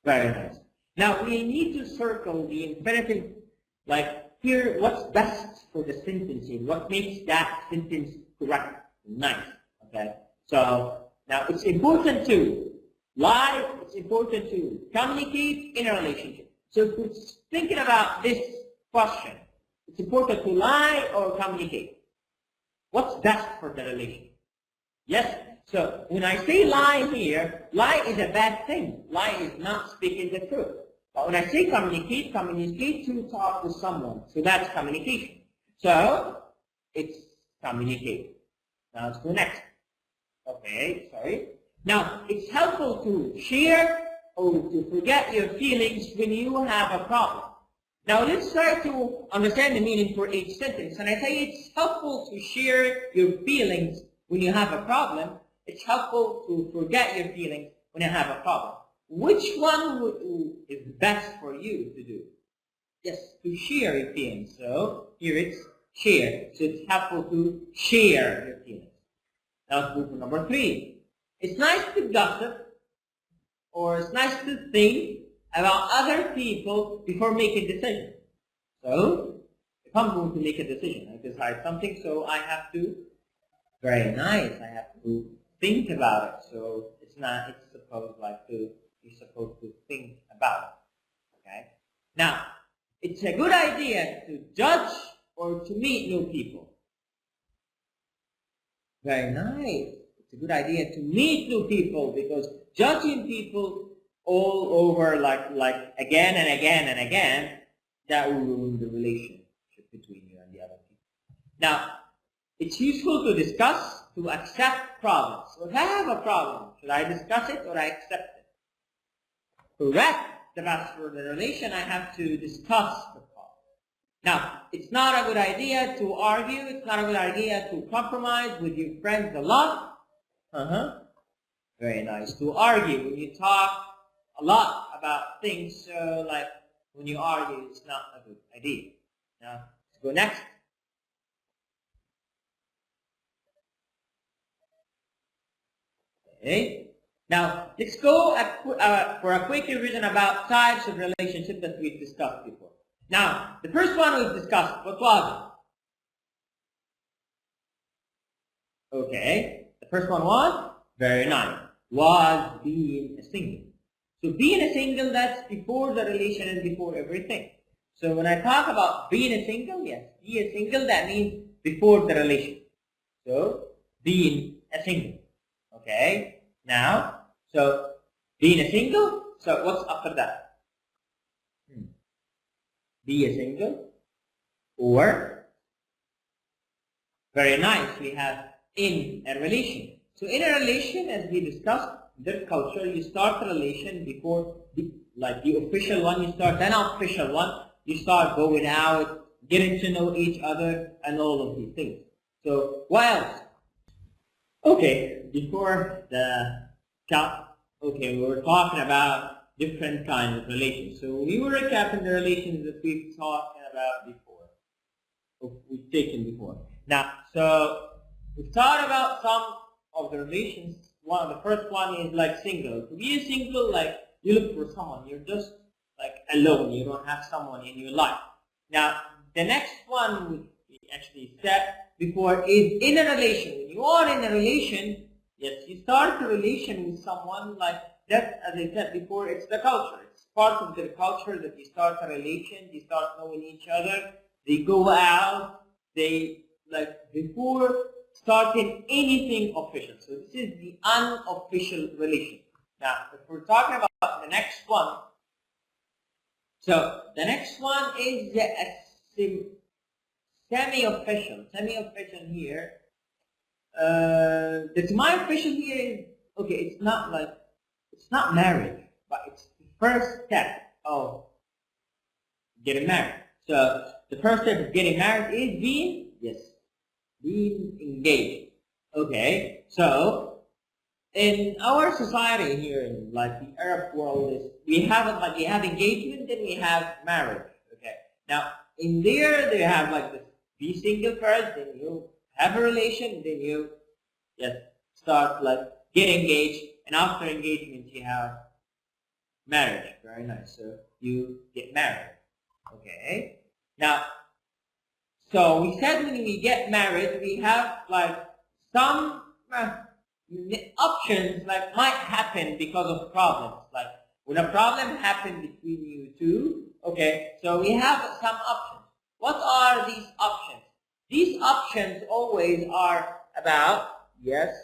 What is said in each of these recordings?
Very nice. Now we need to circle the imperative, like here, what's best for the sentencing? What makes that sentence correct? Nice. Okay. So now it's important to lie. It's important to communicate in a relationship. So if we're thinking about this question, it's important to lie or communicate. What's best for the relationship? Yes. So when I say lie here, lie is a bad thing. Lie is not speaking the truth. But when I say communicate, communicate to talk to someone. So that's communication. So it's communicate. Now let's go next. Okay, sorry. Now it's helpful to share or to forget your feelings when you have a problem. Now let's try to understand the meaning for each sentence. And I say it's helpful to share your feelings when you have a problem. It's helpful to forget your feelings when you have a problem. Which one is best for you to do? Yes, to share your feelings. So here it's share. So it's helpful to share your feelings. Now let's move to number 3. It's nice to gossip, or it's nice to think about other people before making decisions. So if I'm going to make a decision, I decide something, so I have to, very nice, I have to think about it. So it's not, it's supposed like to, you're supposed to think about it. Okay? Now, it's a good idea to judge or to meet new people. Very nice. It's a good idea to meet new people, because judging people all over like again and again and again, that will ruin the relationship between you and the other people. Now, it's useful to discuss, to accept problems. So if I have a problem, should I discuss it or I accept it? Correct. The best for the relation, I have to discuss the problem. Now, it's not a good idea to argue. It's not a good idea to compromise with your friends a lot. Very nice. To argue when you talk a lot about things, so like when you argue, it's not a good idea. Now, let's go next. Okay. Now, let's go for a quick revision about types of relationships that we've discussed before. Now, the first one we've discussed, what was it? Okay. The first one was, very nice, was being a single. So being a single, that's before the relation and before everything. So when I talk about being a single, yes, be a single, that means before the relation. So being a single. Okay. Now, so being a single, so what's after that? Be a single, or, very nice, we have in a relation. So in a relation, as we discussed, this culture, you start the relation before the official one, you start an unofficial one, you start going out, getting to know each other, and all of these things. So what else? Okay, before the we were talking about different kinds of relations. So we were recapping the relations that we've talked about before, or we've taken before. Now, so we've talked about some of the relations. The first one is like single. To be a single, like you look for someone, you're just like alone, you don't have someone in your life. Now, the next one we actually said before is in a relation. When you are in a relation, yes, you start a relation with someone like that, as I said before, it's the culture. It's part of the culture that you start a relation, you start knowing each other, they go out, they like before starting anything official. So this is the unofficial relation. Now, if we're talking about the next one, so the next one is a semi-official. Semi-official here. The semi-official here is, okay, it's not marriage, but it's the first step of getting married. So the first step of getting married is being engaged. Okay, so in our society here, in like the Arab world, is we have engagement, then we have marriage. Okay, now in there they have like this: be single first, then you have a relation, then you start like get engaged, and after engagement you have Marriage. Very nice. So you get married. Okay. Now, so we said when we get married, we have like some options like might happen because of problems. Like when a problem happens between you two, okay, so we have some options. What are these options? These options always are about, yes,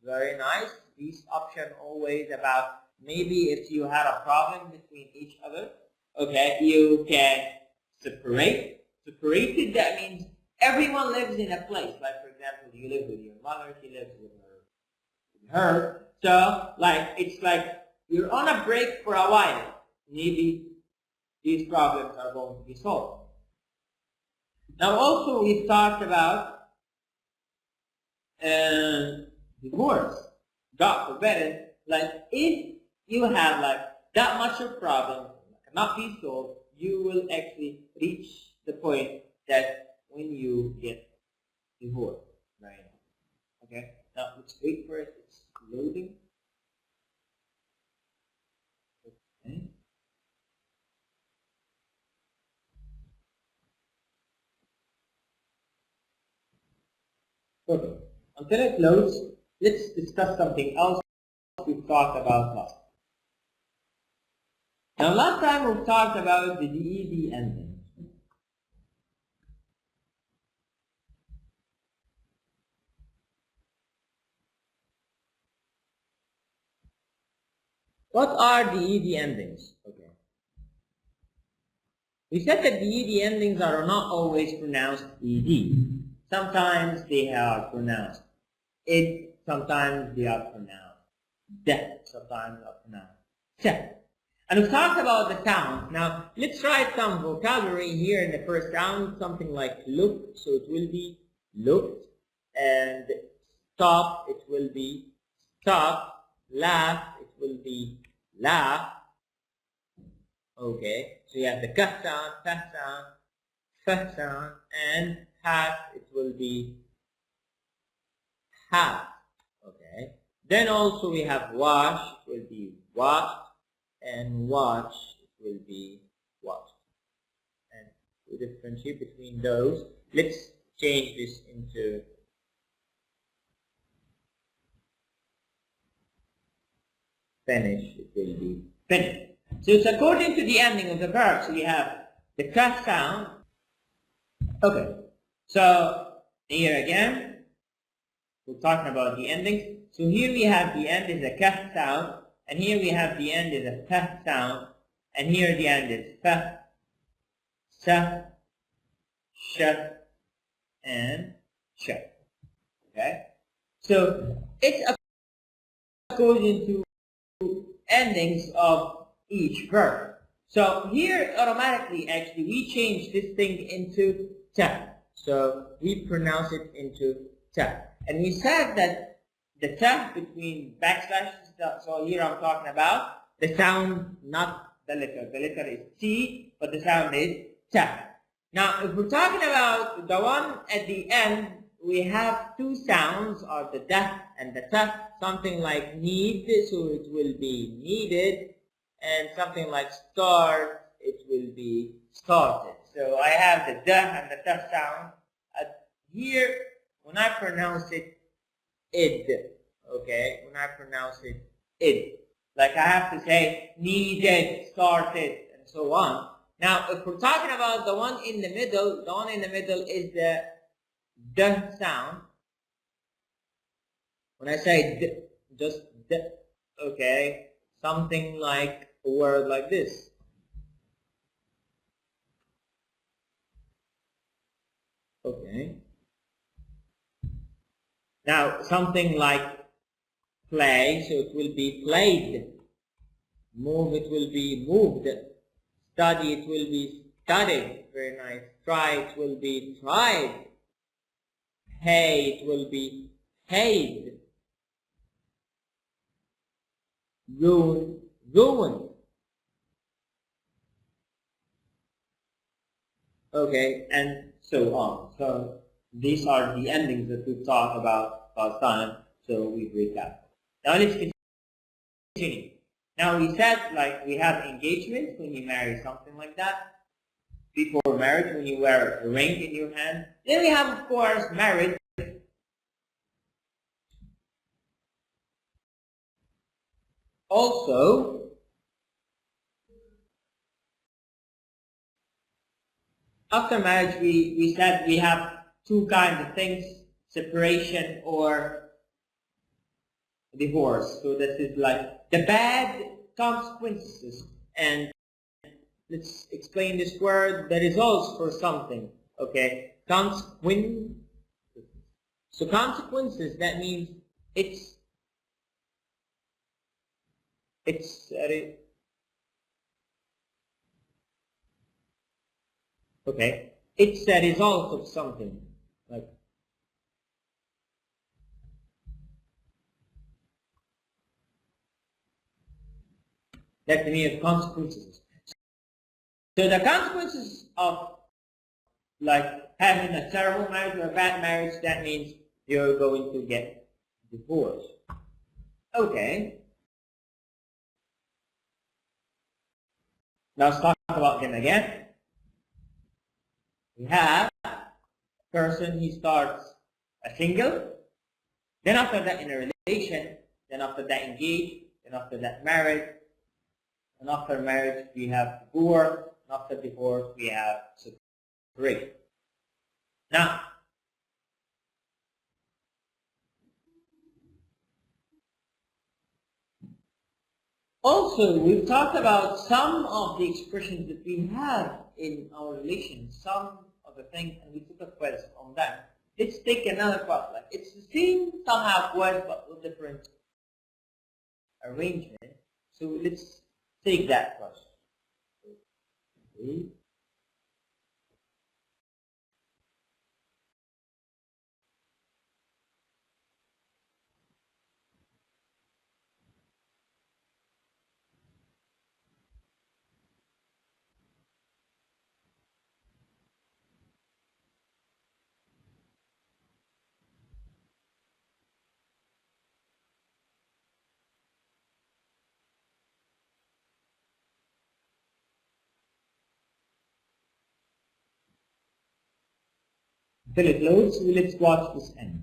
very nice. These options always about maybe if you had a problem between each other, okay, you can separate. Separated, that means everyone lives in a place. Like for example, you live with your mother, she lives with her. So like it's like you're on a break for a while. Maybe these problems are going to be solved. Now also we've talked about divorce. God forbid it. Like if you have like that much of problem cannot be solved, you will actually reach the point that when you get divorced, right? Okay. Now let's wait for it. It's loading. Okay. Okay. Until it loads, let's discuss something else we talked about last. Now last time we talked about the DED ending. What are DED endings? Okay. We said that DED endings are not always pronounced ED. Sometimes they are pronounced id, sometimes they are pronounced de, sometimes they are pronounced te. And we've talked about the sounds. Now let's write some vocabulary here in the first sound, something like look, so it will be looked, and stop, it will be stop, laugh, it will be laugh. Okay, so you have the ka sound, fa sound, and hat, it will be hat. Okay, then also we have wash, it will be washed, and watch, it will be watched. And to differentiate between those, let's change this into finish, it will be finished. So it's according to the ending of the verb. So we have the ka sound. Okay, so here again, we're talking about the endings. So here we have the end is a ka sound, and here we have the end is a pa sound, and here the end is fa, sa, sh, and sh. Okay, so it's according to endings of each verb. So here automatically actually we change this thing into ta. So we pronounce it into ta. And we said that the ta between backslashes, so here I'm talking about the sound, not the letter. The letter is T, but the sound is ta. Now if we're talking about the one at the end, we have two sounds, or the da and the ta. Something like need, so it will be needed, and something like start, it will be started. So I have the da and the ta sound. Here, when I pronounce it, id. Okay, when I pronounce it, id. Like I have to say needed, started, and so on. Now, if we're talking about the one in the middle, the one in the middle is the d sound. When I say d, just d, okay, something like a word like this. Okay. Now, something like play, so it will be played. Move, it will be moved. Study, it will be studied. Very nice. Try, it will be tried. Pay, it will be paid. Ruin, ruined. Okay, and so on. So these are the endings that we've talked about last time. So we recap. Now let's continue. Now we said like we have engagement when you marry, something like that. Before marriage, when you wear a ring in your hand. Then we have, of course, marriage. Also, after marriage, we said we have two kinds of things, separation or divorce. So this is like the bad consequences. And let's explain this word, the results for something. Okay? Consequence. So consequences, that means it's okay. It's a result of something. Like that to me of consequences. So the consequences of like having a terrible marriage or a bad marriage, that means you're going to get divorced. Okay. Now let's talk about them again. We have a person, he starts a single, then after that in a relation, then after that engaged, then after that married, and after marriage we have divorce, and after divorce we have separation. Now, also we've talked about some of the expressions that we have in our relations, some of the things, and we took a quiz on that. Let's take another part. Like it's the same somehow quiz but with different arrangement. So let's take that question. Okay. Until it loads, let's watch this end.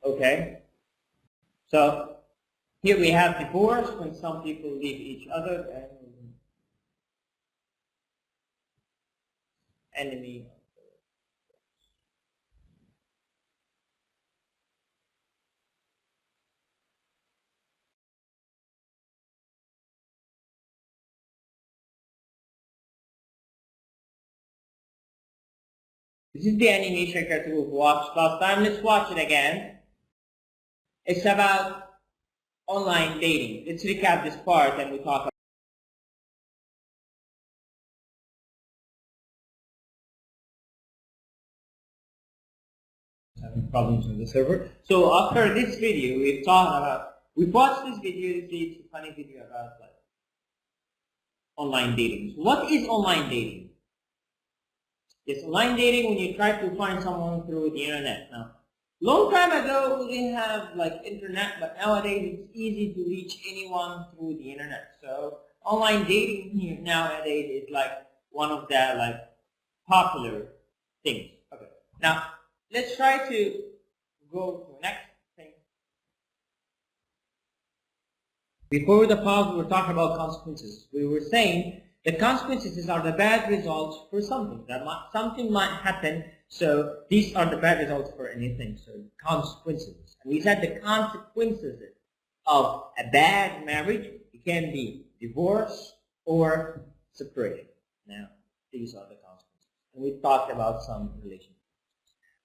Okay. So here we have divorce when some people leave each other and enemy. This is the animation cartoon we've watched last time. Let's watch it again. It's about online dating. Let's recap this part and we talk about having problems on the server. So after this video, we've watched this video. It's a funny video about like online dating. So what is online dating? It's online dating when you try to find someone through the internet. Now, long time ago we didn't have like internet, but nowadays it's easy to reach anyone through the internet. So online dating here nowadays is like one of the like popular things. Okay. Now let's try to go to the next thing. Before the pause, we were talking about consequences. We were saying the consequences are the bad results for something. Something might happen, so these are the bad results for anything. So consequences. And we said the consequences of a bad marriage, it can be divorce or separation. Now, these are the consequences. And we talked about some relationships.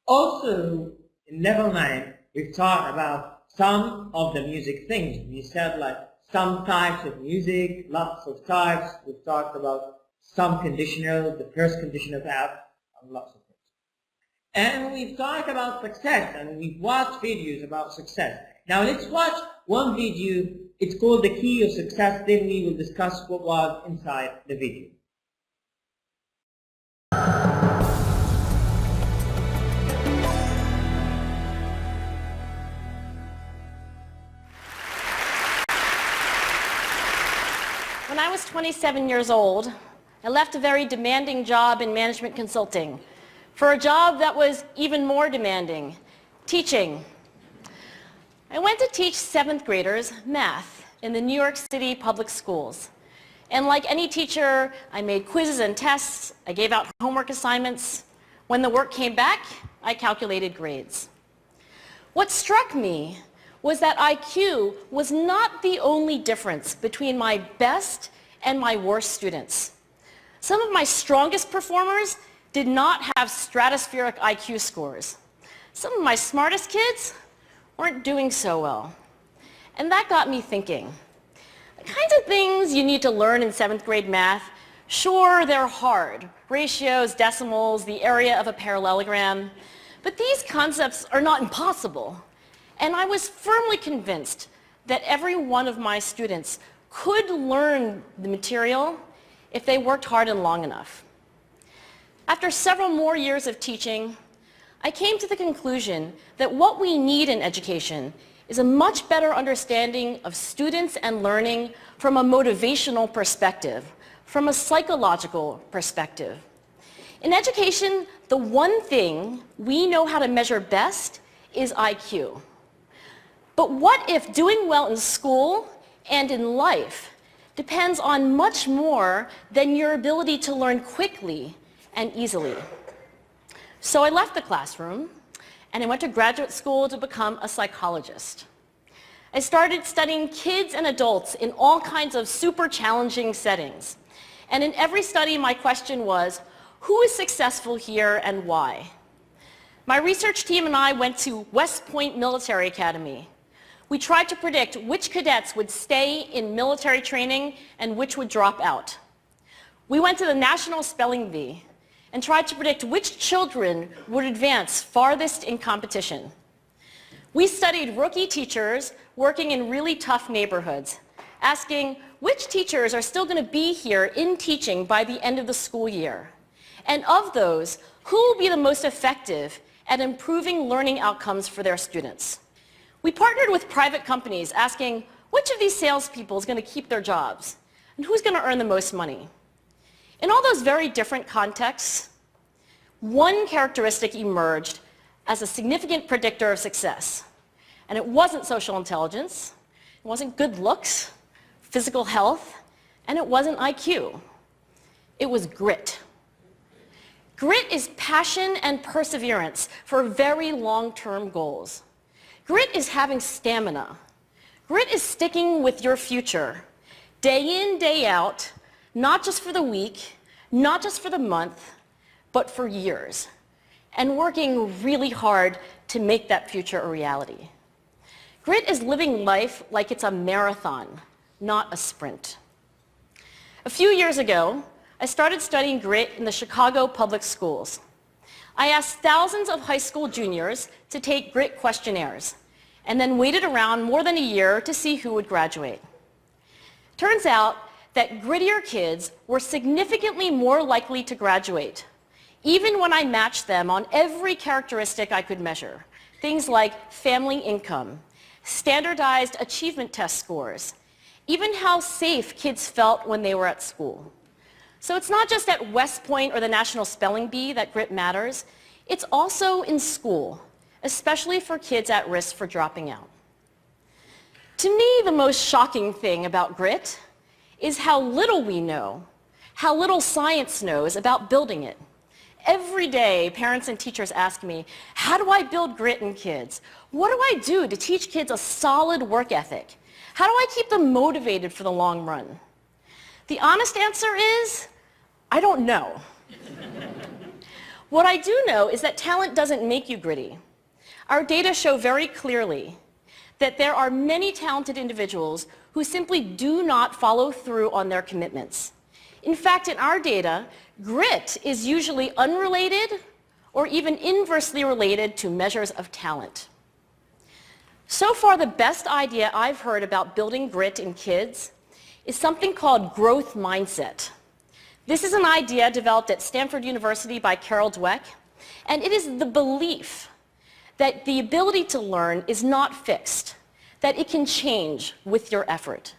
Also, in level 9, we've talked about some of the music things. We said like some types of music, lots of types. We've talked about some conditional, the first conditional app, and lots of things. And we've talked about success, and we've watched videos about success. Now let's watch one video. It's called The Key of Success. Then we will discuss what was inside the video. I was 27 years old, I left a very demanding job in management consulting for a job that was even more demanding, teaching. I went to teach 7th graders math in the New York City public schools. And like any teacher, I made quizzes and tests, I gave out homework assignments. When the work came back, I calculated grades. What struck me was that IQ was not the only difference between my best and my worst students. Some of my strongest performers did not have stratospheric IQ scores. Some of my smartest kids weren't doing so well. And that got me thinking. The kinds of things you need to learn in 7th grade math, sure, they're hard. Ratios, decimals, the area of a parallelogram. But these concepts are not impossible. And I was firmly convinced that every one of my students could learn the material if they worked hard and long enough. After several more years of teaching, I came to the conclusion that what we need in education is a much better understanding of students and learning from a motivational perspective, from a psychological perspective. In education, the one thing we know how to measure best is IQ. But what if doing well in school and in life depends on much more than your ability to learn quickly and easily? So I left the classroom and I went to graduate school to become a psychologist. I started studying kids and adults in all kinds of super challenging settings. And in every study, my question was, who is successful here and why? My research team and I went to West Point Military Academy. We tried to predict which cadets would stay in military training and which would drop out. We went to the National Spelling Bee and tried to predict which children would advance farthest in competition. We studied rookie teachers working in really tough neighborhoods, asking which teachers are still going to be here in teaching by the end of the school year. And of those, who will be the most effective at improving learning outcomes for their students? We partnered with private companies asking which of these salespeople is going to keep their jobs and who's going to earn the most money. In all those very different contexts, one characteristic emerged as a significant predictor of success. And it wasn't social intelligence, it wasn't good looks, physical health, and it wasn't IQ. It was grit. Grit is passion and perseverance for very long-term goals. Grit is having stamina. Grit is sticking with your future, day in, day out, not just for the week, not just for the month, but for years, and working really hard to make that future a reality. Grit is living life like it's a marathon, not a sprint. A few years ago, I started studying grit in the Chicago public schools. I asked thousands of high school juniors to take grit questionnaires, and then waited around more than a year to see who would graduate. Turns out that grittier kids were significantly more likely to graduate, even when I matched them on every characteristic I could measure. Things like family income, standardized achievement test scores, even how safe kids felt when they were at school. So it's not just at West Point or the National Spelling Bee that grit matters, it's also in school, especially for kids at risk for dropping out. To me, the most shocking thing about grit is how little we know, how little science knows about building it. Every day, parents and teachers ask me, how do I build grit in kids? What do I do to teach kids a solid work ethic? How do I keep them motivated for the long run? The honest answer is, I don't know. What I do know is that talent doesn't make you gritty. Our data show very clearly that there are many talented individuals who simply do not follow through on their commitments. In fact, in our data, grit is usually unrelated or even inversely related to measures of talent. So far, the best idea I've heard about building grit in kids is something called growth mindset. This is an idea developed at Stanford University by Carol Dweck, and it is the belief that the ability to learn is not fixed, that it can change with your effort.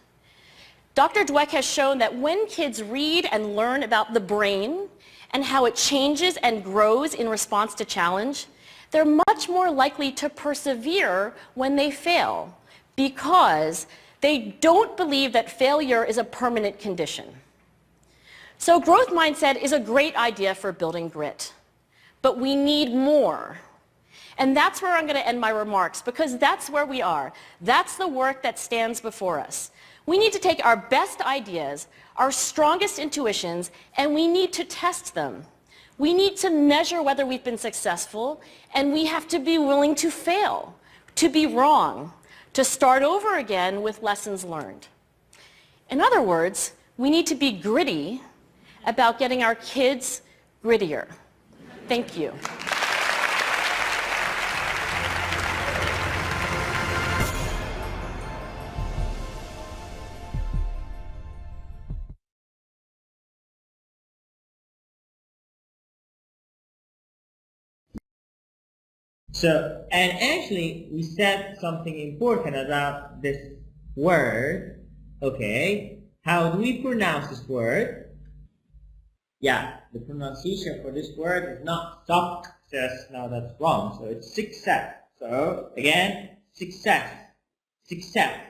Dr. Dweck has shown that when kids read and learn about the brain and how it changes and grows in response to challenge, they're much more likely to persevere when they fail because they don't believe that failure is a permanent condition. So growth mindset is a great idea for building grit, but we need more. And that's where I'm going to end my remarks, because that's where we are. That's the work that stands before us. We need to take our best ideas, our strongest intuitions, and we need to test them. We need to measure whether we've been successful, and we have to be willing to fail, to be wrong, to start over again with lessons learned. In other words, we need to be gritty about getting our kids grittier. Thank you. So, and actually, we said something important about this word. Okay, how do we pronounce this word? Yeah, the pronunciation for this word is not success. Now that's wrong. So it's success. So again, success, success.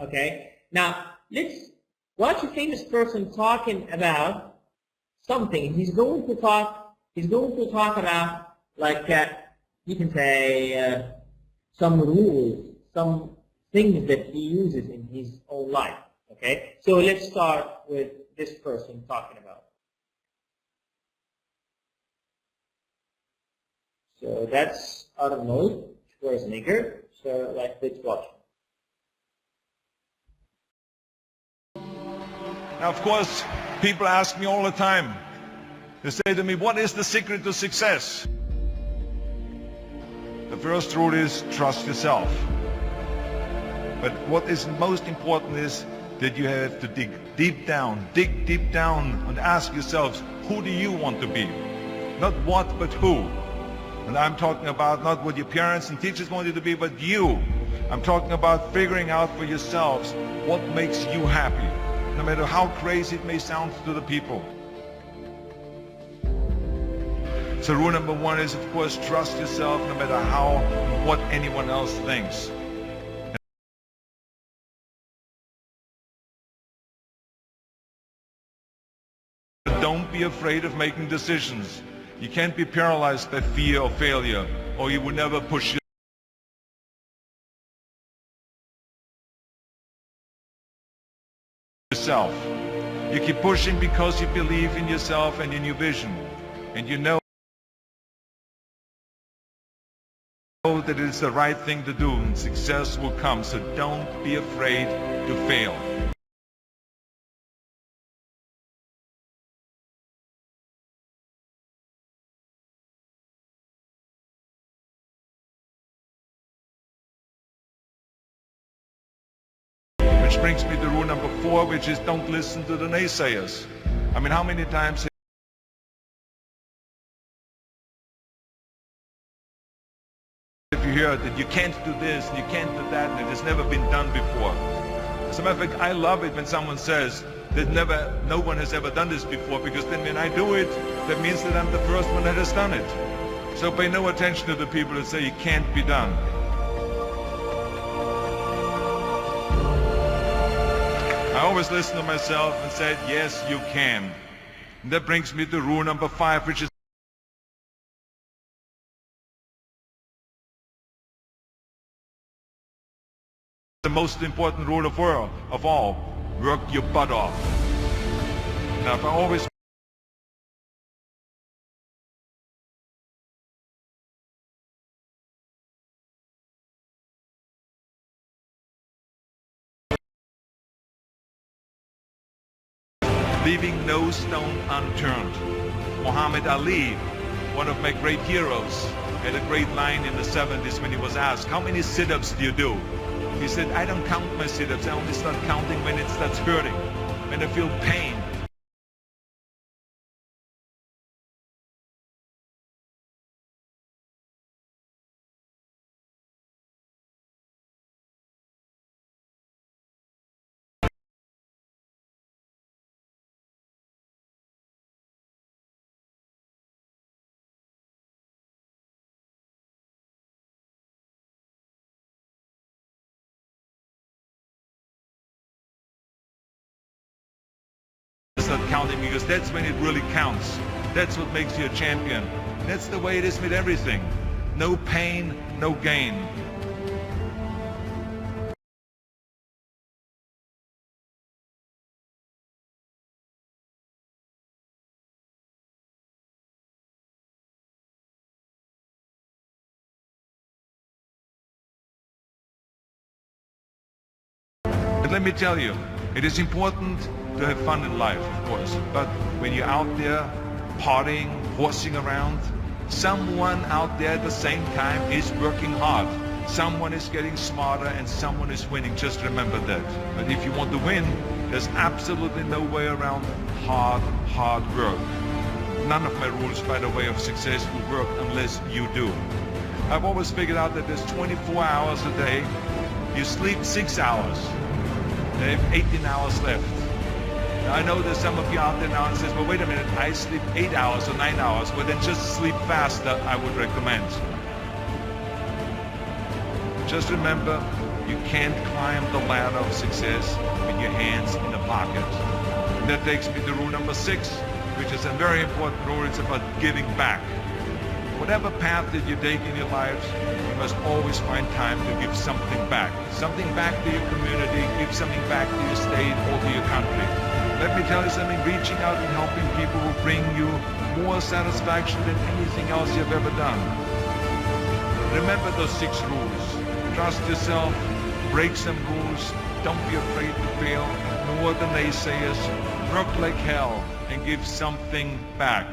Okay. Now let's watch a famous person talking about something. He's going to talk about like you can say some rules, some things that he uses in his own life. Okay. So let's start with this person talking about. So that's Arnold Schwarzenegger. So like, let's watch. Now, of course, people ask me all the time. They say to me, what is the secret to success? The first rule is trust yourself. But what is most important is that you have to dig deep down and ask yourselves, who do you want to be? Not what, but who. And I'm talking about not what your parents and teachers want you to be, but you. I'm talking about figuring out for yourselves what makes you happy, no matter how crazy it may sound to the people. So rule number one is, of course, trust yourself no matter what anyone else thinks. Don't be afraid of making decisions. You can't be paralyzed by fear of failure, or you would never push yourself. You keep pushing because you believe in yourself and in your vision. And you know that it's the right thing to do, and success will come. So don't be afraid to fail. Which brings me to rule number 4, which is don't listen to the naysayers. I mean, how many times have you heard that you can't do this and you can't do that and it has never been done before? As a matter of fact, I love it when someone says that no one has ever done this before, because then when I do it, that means that I'm the first one that has done it. So pay no attention to the people that say it can't be done. I always listen to myself and said, yes, you can. And that brings me to rule number 5, which is the most important rule of all. Work your butt off. Now, if I always leaving no stone unturned. Muhammad Ali, one of my great heroes, had a great line in the 70s when he was asked, how many sit-ups do you do? He said, I don't count my sit-ups. I only start counting when it starts hurting, when I feel pain. start counting, because that's when it really counts. That's what makes you a champion. That's the way it is with everything. No pain, no gain. But let me tell you, it is important to have fun in life, of course. But when you're out there partying, horsing around, someone out there at the same time is working hard. Someone is getting smarter and someone is winning. Just remember that. But if you want to win, there's absolutely no way around hard work. None of my rules, by the way, of success will work unless you do. I've always figured out that there's 24 hours a day. You sleep 6 hours. They have 18 hours left. Now, I know there's some of you out there now and says, well, wait a minute, I sleep 8 hours or 9 hours. Well, then just sleep faster, I would recommend. Just remember, you can't climb the ladder of success with your hands in the pocket. And that takes me to rule number 6, which is a very important rule. It's about giving back. Whatever path that you take in your lives, you must always find time to give something back. Something back to your community, give something back to your state or to your country. Let me tell you something, reaching out and helping people will bring you more satisfaction than anything else you've ever done. Remember those 6 rules. Trust yourself, break some rules, don't be afraid to fail, ignore the naysayers, work like hell, and give something back.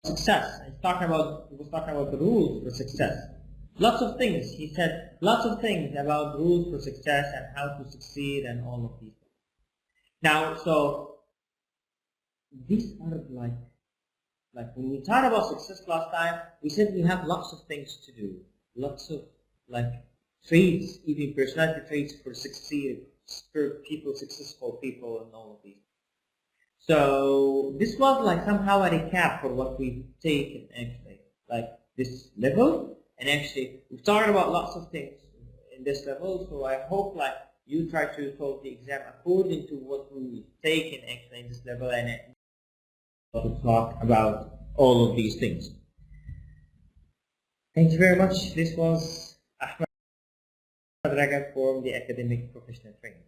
Success. He was talking about the rules for success. Lots of things. He said lots of things about rules for success and how to succeed and all of these things. Now, so these are like when we talked about success last time, we said we have lots of things to do, lots of traits, even personality traits for successful people, and all of these. So this was somehow a recap for what we've taken actually, this level, and actually we've talked about lots of things in this level. So I hope you try to solve the exam according to what we've taken actually in this level, and to talk about all of these things. Thank you very much. This was Ahmed Ragab from the Academic Professional Training.